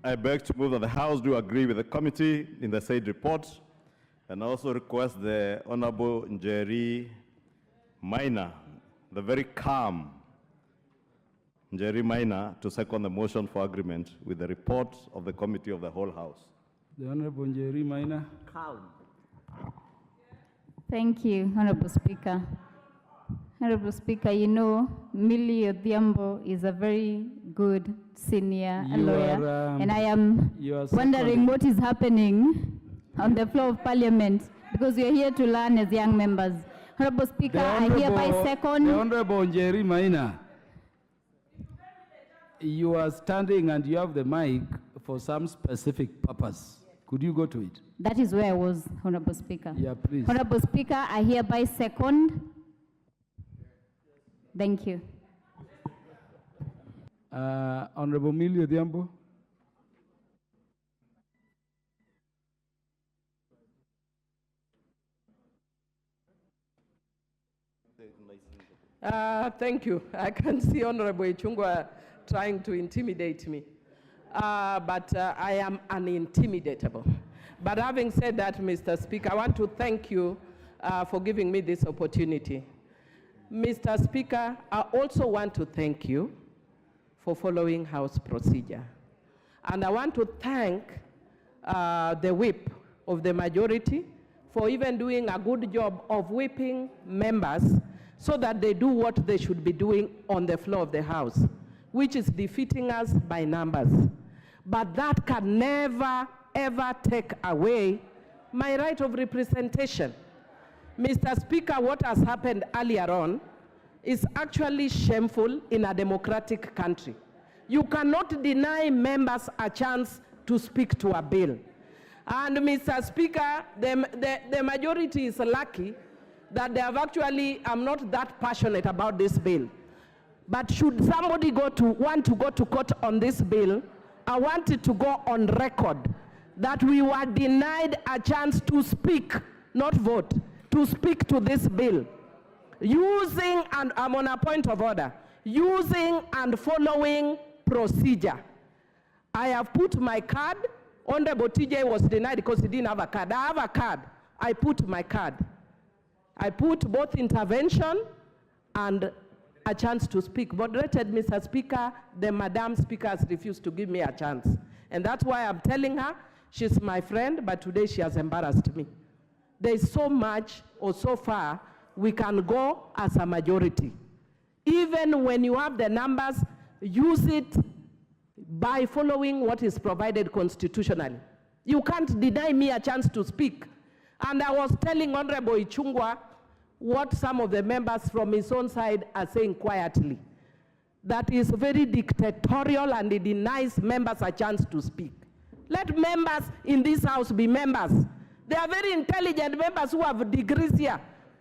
I beg to move that the House do agree with the committee in the said report, and also request the Honorable Njeri Maina, the very calm Njeri Maina, to second the motion for agreement with the report of the Committee of the Whole House. The Honorable Njeri Maina. Calm. Thank you, Honorable Speaker. Honorable Speaker, you know, Millie Odhiambo is a very good senior lawyer, and I am wondering what is happening on the floor of Parliament, because we are here to learn as young members. Honorable Speaker, I hereby second. The Honorable Njeri Maina, you are standing and you have the mic for some specific purpose. Could you go to it? That is where I was, Honorable Speaker. Yeah, please. Honorable Speaker, I hereby second. Thank you. Honorable Millie Odhiambo. Thank you. I can see Honorable Ichungwah trying to intimidate me. But I am unintimidatable. But having said that, Mr. Speaker, I want to thank you for giving me this opportunity. Mr. Speaker, I also want to thank you for following House procedure. And I want to thank the whip of the majority for even doing a good job of whipping members so that they do what they should be doing on the floor of the House, which is defeating us by numbers. But that can never, ever take away my right of representation. Mr. Speaker, what has happened earlier on is actually shameful in a democratic country. You cannot deny members a chance to speak to a bill. And Mr. Speaker, the majority is lucky that they have actually, I'm not that passionate about this bill. But should somebody want to go to court on this bill, I want it to go on record that we were denied a chance to speak, not vote, to speak to this bill, using, and I'm on a point of order, using and following procedure. I have put my card. Honorable TJ was denied because he didn't have a card. I have a card. I put my card. I put both intervention and a chance to speak. But wretched Mr. Speaker, the Madam Speaker has refused to give me a chance. And that's why I'm telling her she's my friend, but today she has embarrassed me. There is so much or so far we can go as a majority. Even when you have the numbers, use it by following what is provided constitutionally. You can't deny me a chance to speak. And I was telling Honorable Ichungwah what some of the members from his own side are saying quietly. That is very dictatorial and it denies members a chance to speak. Let members in this House be members. They are very intelligent members who have degrees here.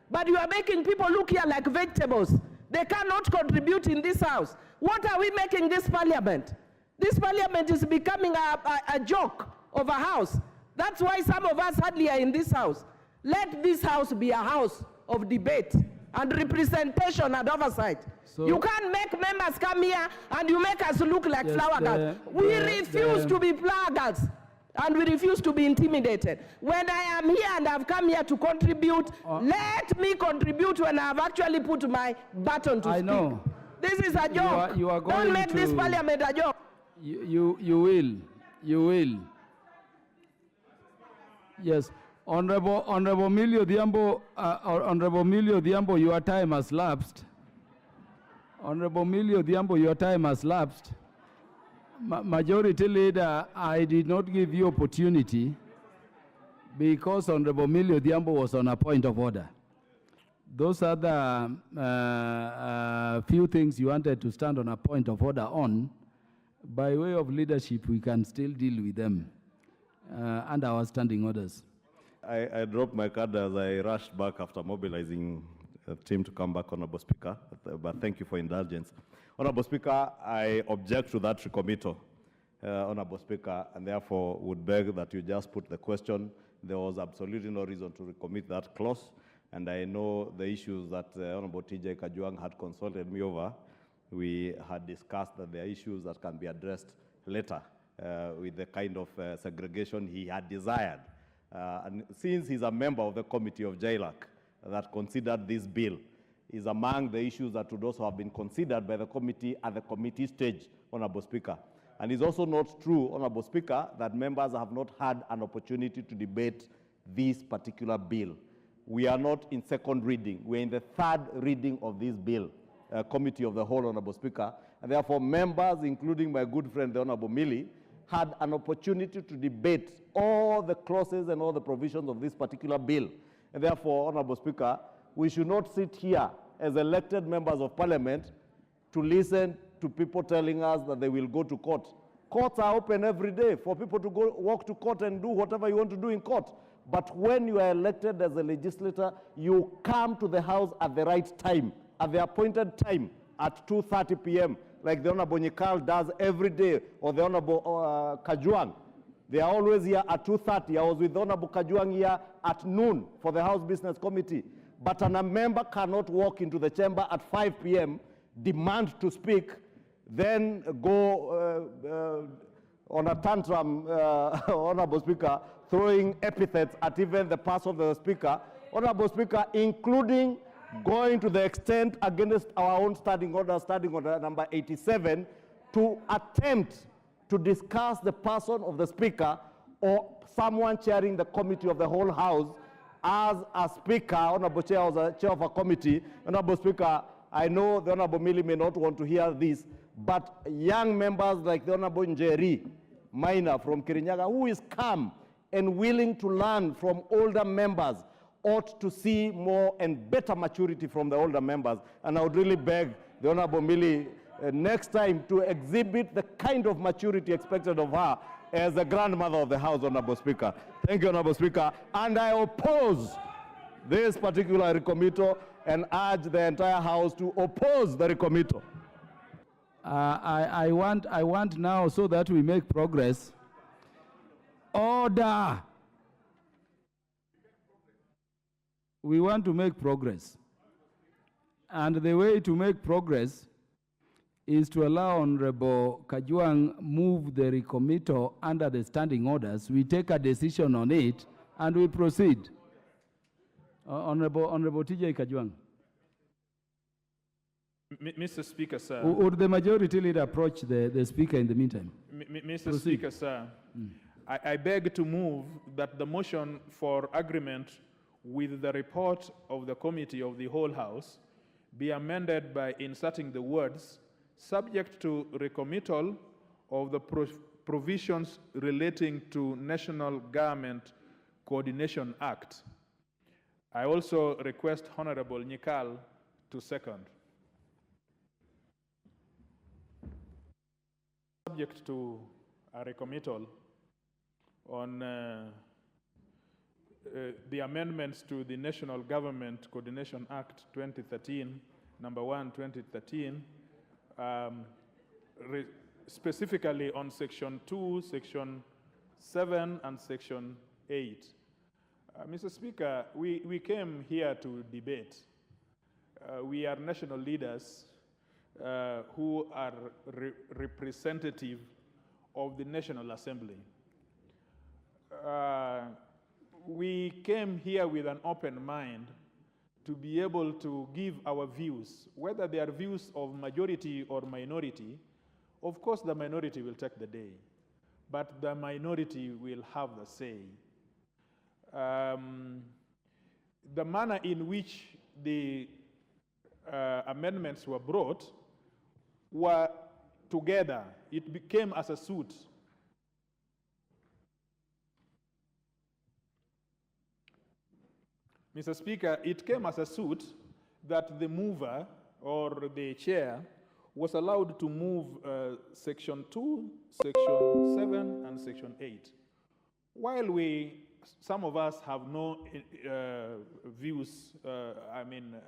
But you are making people look here like vegetables. They cannot contribute in this House. What are we making this Parliament? This Parliament is becoming a joke of a House. That's why some of us hardly are in this House. Let this House be a house of debate and representation and oversight. So you can't make members come here and you make us look like flower girls. We refuse to be flower girls and we refuse to be intimidated. When I am here and I've come here to contribute, let me contribute when I've actually put my button to speak. Know. This is a joke. You are going Don't make this Parliament a joke. You will. Yes. Honorable Millie Odhiambo, Honorable Millie Odhiambo, your time has lapsed. Honorable Millie Odhiambo, your time has lapsed. Majority Leader, I did not give you opportunity because Honorable Millie Odhiambo was on a point of order. Those are the few things you wanted to stand on a point of order on. By way of leadership, we can still deal with them under our standing orders. I dropped my card as I rushed back after mobilizing the team to come back, Honorable Speaker, but thank you for indulgence. Honorable Speaker, I object to that recommittal, Honorable Speaker, and therefore would beg that you just put the question. There was absolutely no reason to recommit that clause. and I know the issues that Honorable TJ Kajwang had consulted me over. We had discussed that there are issues that can be addressed later with the kind of segregation he had desired. And since he's a member of the committee of JLAC that considered this bill, is among the issues that would also have been considered by the committee at the committee stage, Honorable Speaker. And it's also not true, Honorable Speaker, that members have not had an opportunity to debate this particular bill. We are not in second reading. We're in the third reading of this bill, Committee of the Whole, Honorable Speaker. And therefore, members, including my good friend, the Honorable Millie, had an opportunity to debate all the clauses and all the provisions of this particular bill. And therefore, Honorable Speaker, we should not sit here as elected members of parliament to listen to people telling us that they will go to court. Courts are open every day for people to go walk to court and do whatever you want to do in court. But when you are elected as a legislator, you come to the House at the right time, at the appointed time, at 2:30 p.m., like the Honorable Nyikal does every day, or the Honorable Kajwang. They are always here at 2:30. I was with the Honorable Kajwang here at noon for the House Business Committee. But a member cannot walk into the chamber at 5 p.m., demand to speak, then go on a tantrum, Honorable Speaker, throwing epithets at even the person of the Speaker, Honorable Speaker, including going to the extent against our own standing order number 87, to attempt to discuss the person of the Speaker or someone chairing the committee of the whole House as a Speaker, Honorable Chair, as a chair of a committee. Honorable Speaker, I know the Honorable Millie may not want to hear this, but young members like the Honorable Njeri Minor from Kirinyaga, who is calm and willing to learn from older members, ought to see more and better maturity from the older members. And I would really beg the Honorable Millie next time to exhibit the kind of maturity expected of her as the grandmother of the House, Honorable Speaker. Thank you, Honorable Speaker. And I oppose this particular recommittal and urge the entire House to oppose the recommittal. I want now, so that we make progress, order. We want to make progress. And the way to make progress is to allow Honorable Kajwang move the recommittal under the standing orders. We take a decision on it and we proceed. Honorable TJ Kajwang. Mr. Speaker, sir. Would the majority leader approach the Speaker in the meantime? Mr. Proceed. Speaker, sir, I beg to move that the motion for agreement with the report of the Committee of the Whole House be amended by inserting the words subject to recommittal of the provisions relating to National Government Coordination Act. I also request Honorable Nyikal to second. Subject to a recommittal on the amendments to the National Government Coordination Act 2013, number 1, 2013, specifically on Section 2, Section 7, and Section 8. Mr. Speaker, we came here to debate. We are national leaders who are representative of the National Assembly. We came here with an open mind to be able to give our views, whether they are views of majority or minority. Of course, the minority will take the day, but the minority will have the say. The manner in which the amendments were brought were together. It became as a suit. Mr. Speaker, it came as a suit that the mover or the chair was allowed to move Section 2, Section 7, and Section 8. While some of us have no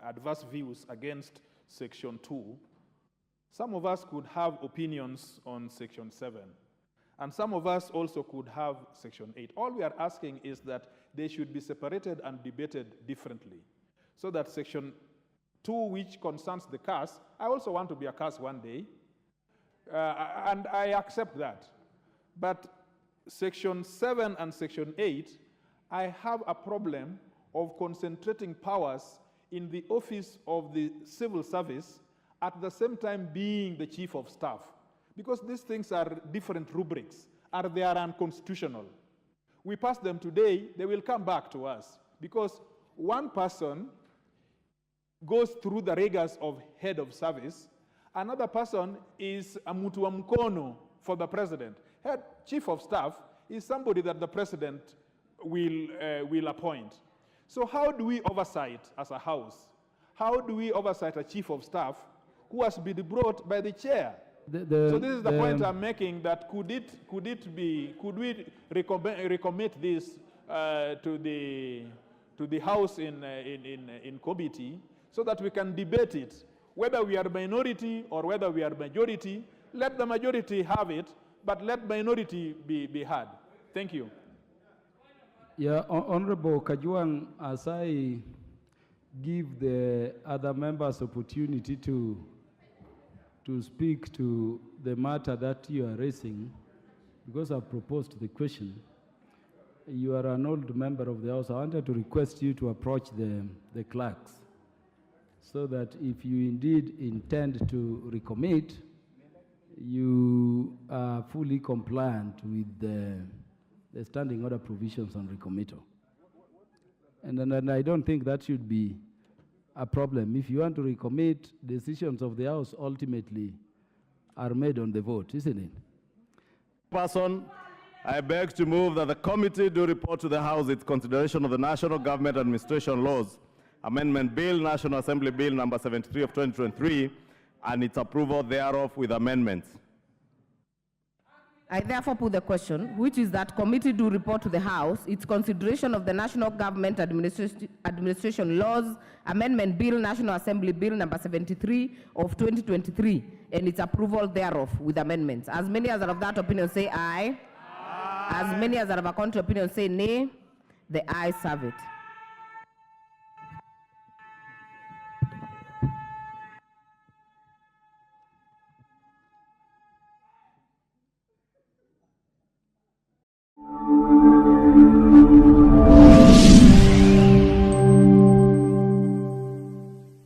adverse views against Section 2, some of us could have opinions on Section 7. And some of us also could have Section 8. All we are asking is that they should be separated and debated differently. so that section 2, which concerns the CAS, I also want to be a CAS one day, and I accept that. But section 7 and section 8, I have a problem of concentrating powers in the office of the civil service at the same time being the chief of staff. Because these things are different rubrics, they are unconstitutional. We pass them today, they will come back to us. Because one person goes through the rigors of head of service, another person is a mutu wa mkono for the president. Head chief of staff is somebody that the president will appoint. So how do we oversight as a house? How do we oversight a chief of staff who has been brought by the chair? So this is the point I'm making, that could we recommit this to the house in committee so that we can debate it, whether we are minority or whether we are majority. Let the majority have it, but let minority be heard. Thank you. Yeah, Honorable Kajwang, as I give the other members opportunity to speak to the matter that you are raising, because I've proposed the question, you are an old member of the House. I wanted to request you to approach the clerks so that if you indeed intend to recommit, you are fully compliant with the standing order provisions on recommittal. And I don't think that should be a problem. If you want to recommit, decisions of the House ultimately are made on the vote, isn't it? Person, I beg to move that the committee do report to the House its consideration of the National Government Administration Laws Amendment Bill, National Assembly Bill number 73 of 2023, and its approval thereof with amendments. I therefore put the question, which is that committee do report to the House its consideration of the National Government Administration Laws Amendment Bill, National Assembly Bill number 73 of 2023, and its approval thereof with amendments. As many as are of that opinion say aye. Aye. As many as are of a contrary opinion say nay. The ayes have it.